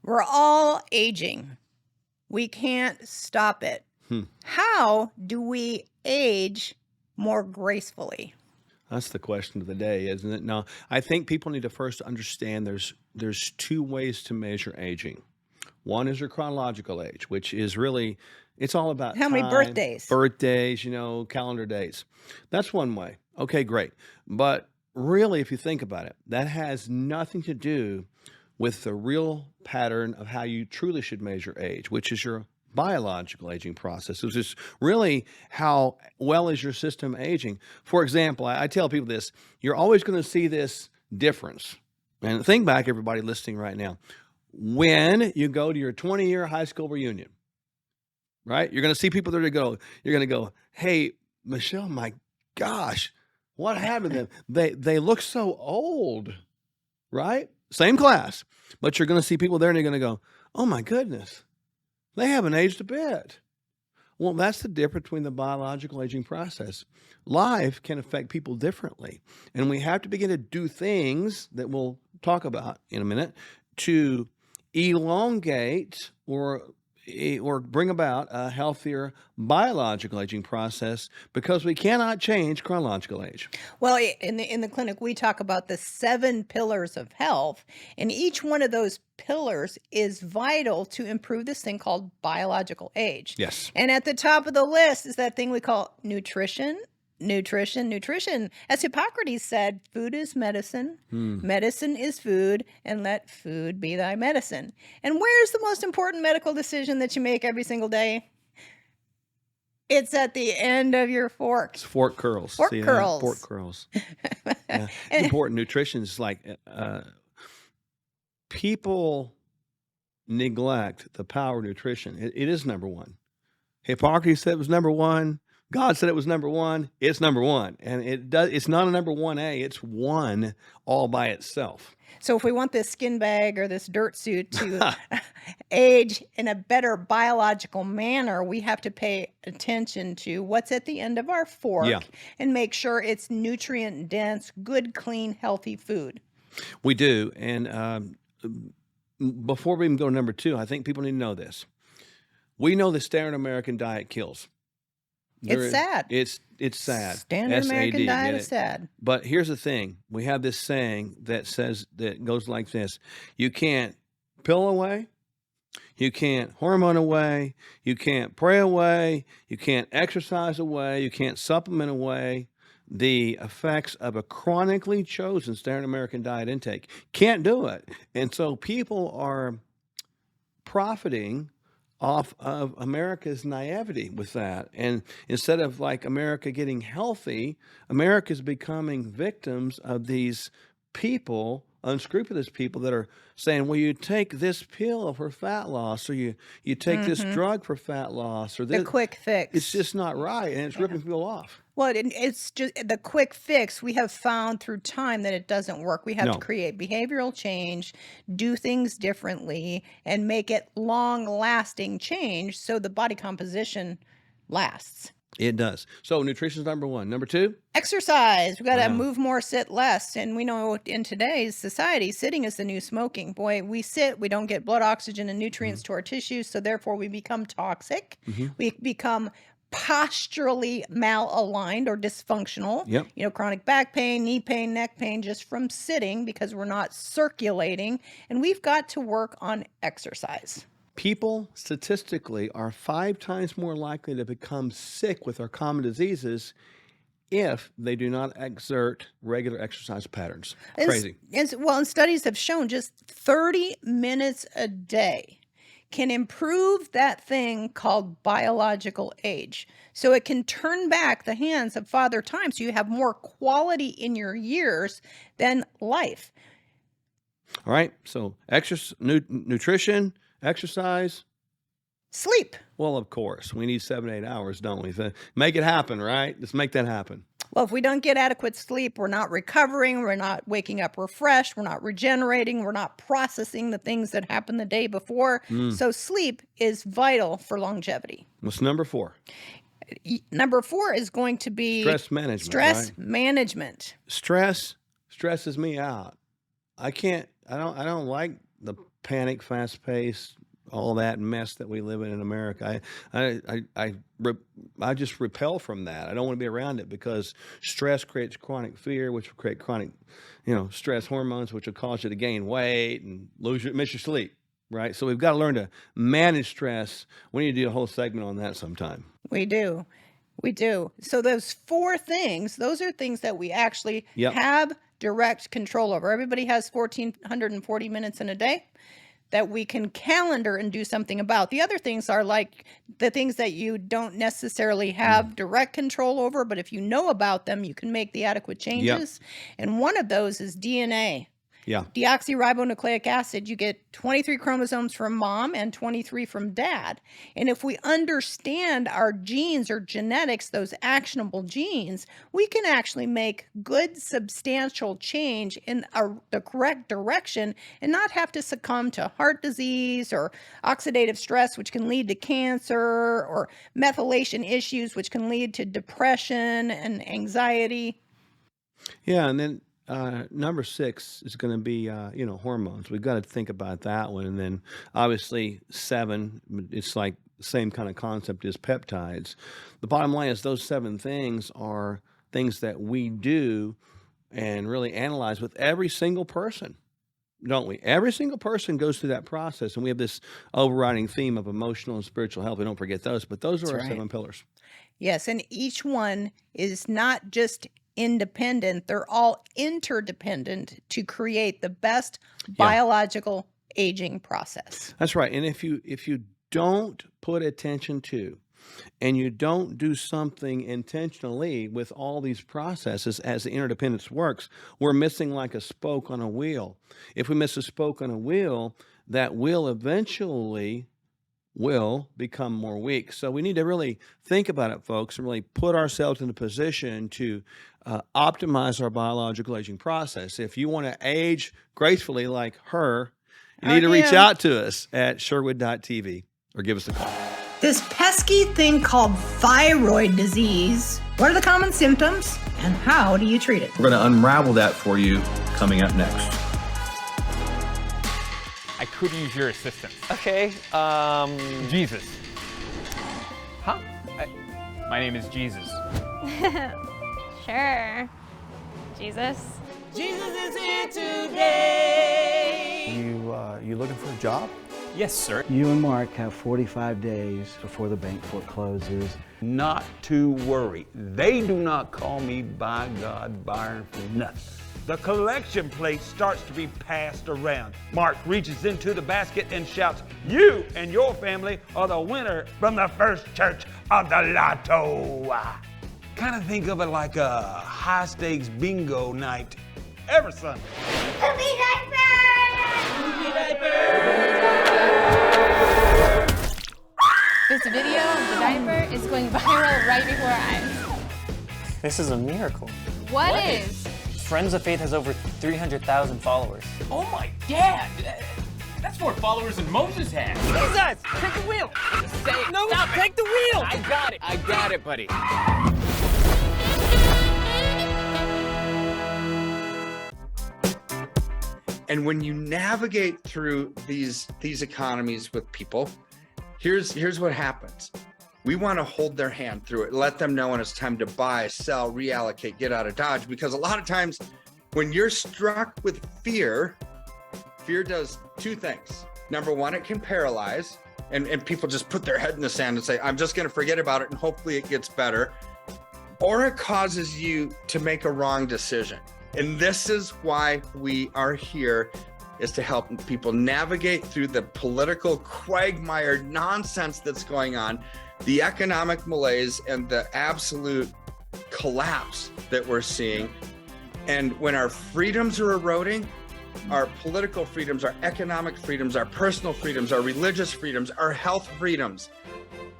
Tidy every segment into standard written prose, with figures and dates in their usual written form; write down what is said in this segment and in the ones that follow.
We're all aging. We can't stop it. Hmm. How do we age more gracefully? That's the question of the day, isn't it? Now, I think people need to first understand there's two ways to measure aging. One is your chronological age, which is really it's all about How many time, birthdays? birthdays, calendar dates. That's one way. Okay, great. But really, if you think about it, that has nothing to do with the real pattern of how you truly should measure age, which is your biological aging process. Which is really how well is your system aging. For example, I tell people this: you're always going to see this difference. And think back, everybody listening right now, when you go to your 20-year high school reunion, right? You're going to see people there to go. You're going to go, "Hey, Michelle, my gosh, what happened to them? They look so old." Right? Same class, but you're going to see people there and you're going to go, "Oh my goodness, they haven't aged a bit." Well, that's the difference between the biological aging process. Life can affect people differently, and we have to begin to do things that we'll talk about in a minute to elongate or bring about a healthier biological aging process because we cannot change chronological age. Well, in the clinic, we talk about the 7 pillars of health, and each one of those pillars is vital to improve this thing called biological age. Yes. And at the top of the list is that thing we call nutrition. Nutrition. As Hippocrates said, food is medicine, medicine is food, and let food be thy medicine. And where's the most important medical decision that you make every single day? It's at the end of your fork. It's fork curls. Fork See that? curls. Fork curls. Yeah. It's important. Nutrition is like people neglect the power of nutrition. It is number one. Hippocrates said it was number one. God said it was number one. It's number one. And it's not a number 1A. It's one all by itself. So if we want this skin bag or this dirt suit to age in a better biological manner, we have to pay attention to what's at the end of our fork Yeah. and make sure it's nutrient dense, good, clean, healthy food. We do. And before we even go to number 2, I think people need to know this. We know the standard American diet kills. It's sad. It's sad. Standard American SAD, diet get is it? sad. But here's the thing. We have this saying that goes like this. You can't pill away. You can't hormone away. You can't pray away. You can't exercise away. You can't supplement away the effects of a chronically chosen standard American diet intake. Can't do it. And so people are profiting off of America's naivety with that. And instead of like America getting healthy, America's becoming victims of these people, unscrupulous people that are saying, well, you take this pill for fat loss, or you take this drug for fat loss, or The this. quick fix. It's just not right, and it's ripping people off. Well, it's just the quick fix. We have found through time that it doesn't work. We have No. to create behavioral change, do things differently, and make it long-lasting change so the body composition lasts. It does. So nutrition's number 1. Number 2? Exercise. We got to Wow. move more, sit less. And we know in today's society, sitting is the new smoking. Boy, we sit, we don't get blood oxygen and nutrients to our tissues, so therefore we become toxic. We become posturally malaligned or dysfunctional. Yep. Chronic back pain, knee pain, neck pain, just from sitting because we're not circulating. And we've got to work on exercise. People statistically are 5 times more likely to become sick with our common diseases if they do not exert regular exercise patterns. Crazy. And studies have shown just 30 minutes a day can improve that thing called biological age. So it can turn back the hands of Father Time so you have more quality in your years than life. All right. So nutrition, exercise. Sleep. Well, of course, we need 7 to 8 hours, don't we? Make it happen, right? Let's make that happen. Well, if we don't get adequate sleep, we're not recovering, we're not waking up refreshed, we're not regenerating, we're not processing the things that happened the day before. So sleep is vital for longevity. What's number 4? Number 4 is going to be Stress management. stress right? management. Stress stresses me out. I don't like the panic, fast pace, all that mess that we live in America. I just repel from that. I don't want to be around it because stress creates chronic fear, which will create chronic, stress hormones, which will cause you to gain weight and miss your sleep. Right. So we've got to learn to manage stress. We need to do a whole segment on that sometime. We do. We do. So those 4 things, those are things that we actually have direct control over. Everybody has 1,440 minutes in a day that we can calendar and do something about. The other things are like the things that you don't necessarily have direct control over, but if you know about them, you can make the adequate changes. And one of those is DNA. Deoxyribonucleic acid, you get 23 chromosomes from mom and 23 from dad. And if we understand our genes or genetics, those actionable genes, we can actually make good, substantial change in the correct direction and not have to succumb to heart disease or oxidative stress, which can lead to cancer, or methylation issues, which can lead to depression and anxiety. Yeah, and then number 6 is going to be, hormones. We've got to think about that one. And then obviously 7, it's like the same kind of concept as peptides. The bottom line is those 7 things are things that we do and really analyze with every single person, don't we? Every single person goes through that process. And we have this overriding theme of emotional and spiritual health. We don't forget those, but those are our 7 pillars. Yes. And each one is not just independent, they're all interdependent to create the best biological aging process. That's right. And if you don't put attention to and you don't do something intentionally with all these processes as the interdependence works, we're missing like a spoke on a wheel. If we miss a spoke on a wheel, that wheel eventually will become more weak. So we need to really think about it, folks, and really put ourselves in a position to optimize our biological aging process. If you want to age gracefully like her, you need to reach out to us at Sherwood.tv or give us a call. This pesky thing called thyroid disease, what are the common symptoms and how do you treat it? We're going to unravel that for you coming up next. I could use your assistance. Okay, Jesus. Huh? My name is Jesus. Sure. Jesus. Jesus is here today. You looking for a job? Yes, sir. You and Mark have 45 days before the bank forecloses. Not to worry. They do not call me, by God, Byron, for nothing. The collection plate starts to be passed around. Mark reaches into the basket and shouts, "You and your family are the winner from the First Church of the Lotto." Kind of think of it like a high-stakes bingo night every Sunday. Poopy diaper! Poopy diaper! This video of the diaper is going viral right before our eyes. This is a miracle. What is? Friends of Faith has over 300,000 followers. Oh my dad! That's more followers than Moses had. Jesus! Take the wheel! No, stop take the wheel! I got it, buddy. And when you navigate through these economies with people, here's what happens. We want to hold their hand through it, let them know when it's time to buy, sell, reallocate, get out of Dodge. Because a lot of times when you're struck with fear does 2 things. Number 1, it can paralyze, and people just put their head in the sand and say, I'm just going to forget about it and hopefully it gets better. Or it causes you to make a wrong decision. And this is why we are here, is to help people navigate through the political quagmire nonsense that's going on, the economic malaise, and the absolute collapse that we're seeing. And when our freedoms are eroding, our political freedoms, our economic freedoms, our personal freedoms, our religious freedoms, our health freedoms,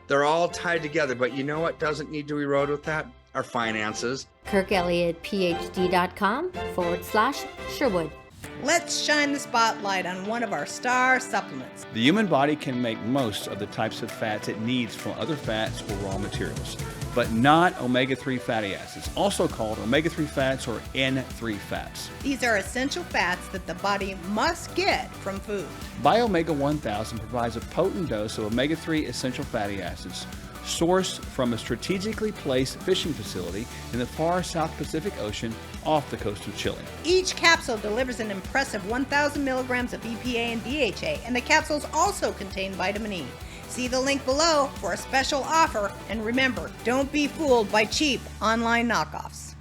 they're all tied together. But you know what doesn't need to erode with that? Our finances. KirkElliottPhD.com/Sherwood. Let's shine the spotlight on one of our star supplements. The human body can make most of the types of fats it needs from other fats or raw materials, but not omega-3 fatty acids, also called omega-3 fats or N3 fats. These are essential fats that the body must get from food. Biomega 1000 provides a potent dose of omega-3 essential fatty acids sourced from a strategically placed fishing facility in the far South Pacific Ocean off the coast of Chile. Each capsule delivers an impressive 1,000 milligrams of EPA and DHA, and the capsules also contain vitamin E. See the link below for a special offer, and remember, don't be fooled by cheap online knockoffs.